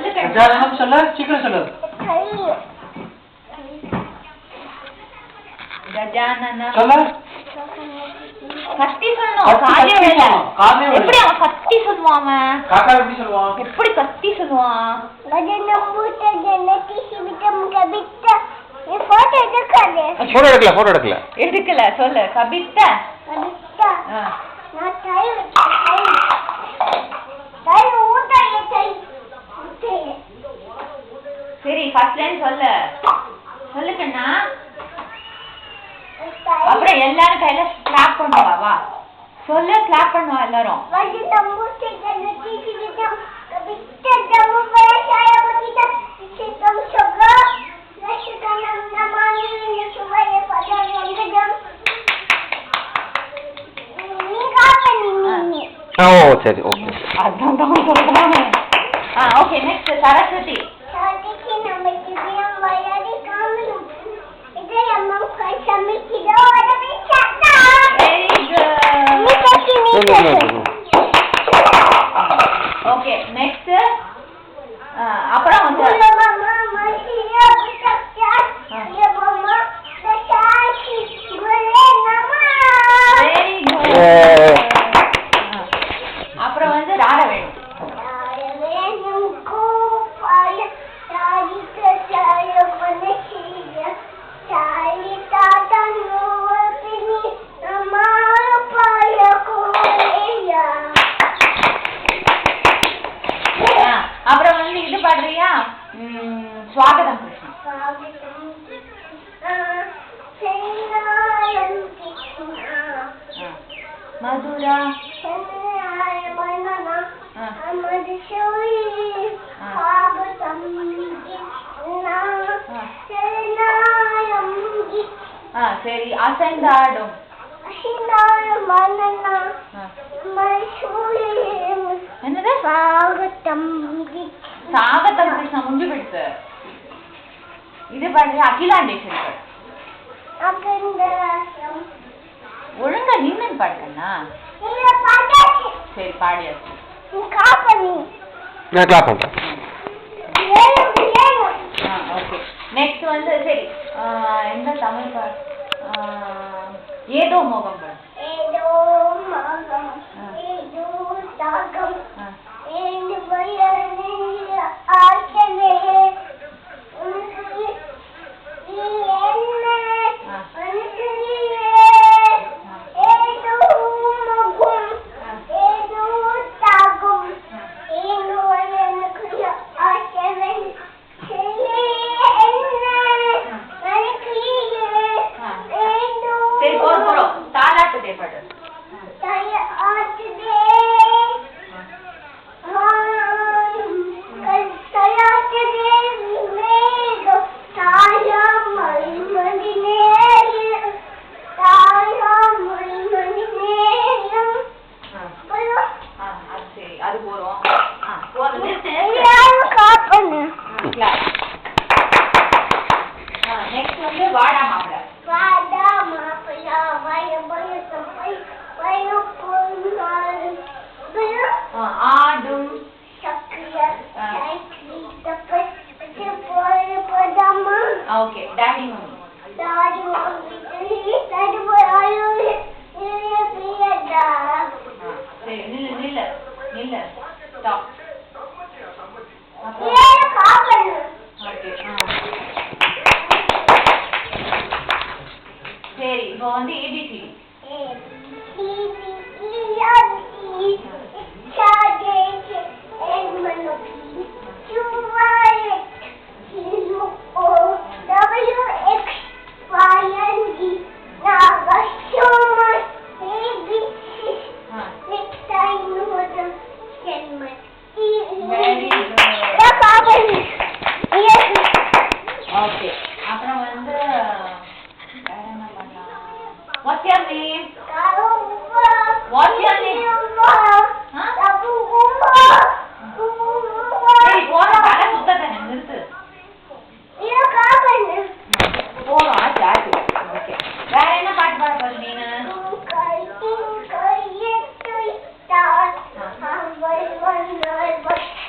சொல்லு கண்ணா சொல்லு சீக்கிரம் சொல்லு கஜானன சொல்லு கத்தி சொல்லணும் காதே விழல எப்படி அவன் கத்தி சொல்லுவான் காக்கா எப்படி சொல்லுவான் எப்படி கத்தி சொல்லுவான் கஜனம்பூட்ட ஜனதி சிவிதம் கபிட்ட ये फोटो எடுக்கல எடுக்கல சொல்லு கபிட்ட கபிட்ட நான் தை ஊட்டை சரி ஃபர்ஸ்ட் லைன் சொல்லு கண்ணா அப்புறம் எல்லாரும் கையில கிளாப் பண்ணுவா வா சொல்லு கிளாப் பண்ணுவா எல்லாரும் கஜனம்பூட்ட ஜனதி சிவிதம் கபிட்ட ஜம்மு பரசாய பகிட்ட சித்தம் சகா லட்சணம் நமாமி நிசுவய பதம் ஓ சரி ஓகே அதான் சொல்றானே ஓகே நெக்ஸ்ட் சரஸ்வதி சாதிக்கு நமக்கு தியம் வயதி காமலு இதே அம்மா கஷமி கிடோ அதவே சத்தா வெரி குட் ஓகே நெக்ஸ்ட் அப்புறம் வந்து மாமா மசியா புத்தக்யா ये मामा दशाशी गुले नमा வெரி குட் அப்புறம் வந்து ரார வேணும் வேணும் கோபால தாரிக சாய மனசியா சாயி தாத்தா நோவபினி அமார பாய கோலையா அப்புறம் வந்து இது பாடுறியா ஸ்வாகதம் கிருஷ்ணன் மதுரா சரி அசைந்தாடும் என்னது சாகத்தம் கிருஷ்ணா முடிஞ்சு போயிடுச்சு இது பாடுறியா அகிலாண்டேஸ்வரி ஒழுங்கா நின்னு பாடுறா சரி பாடியாச்சு நான் கிளாப் பண்றேன் ஓகே நெக்ஸ்ட் வந்து சரி எந்த தமிழ் பாடு ஏதோ மோகம் பாடு ஏதோ மோகம் ஏதோ தாகம் ஏது வயது ஆசையே Okay, daddy mommy. Daddy mommy. Daddy boy, are you Say, nil. Stop. Okay. சரி இப்போ வந்து ABC. Okay. அப்புறம் வந்து What's your name? What's your name? Hey, போற தலை சுத்தத நிறுத்து. போறோம் ஆச்சு. ஓகே. வேற என்ன பாட்டு பாட போற நீனு?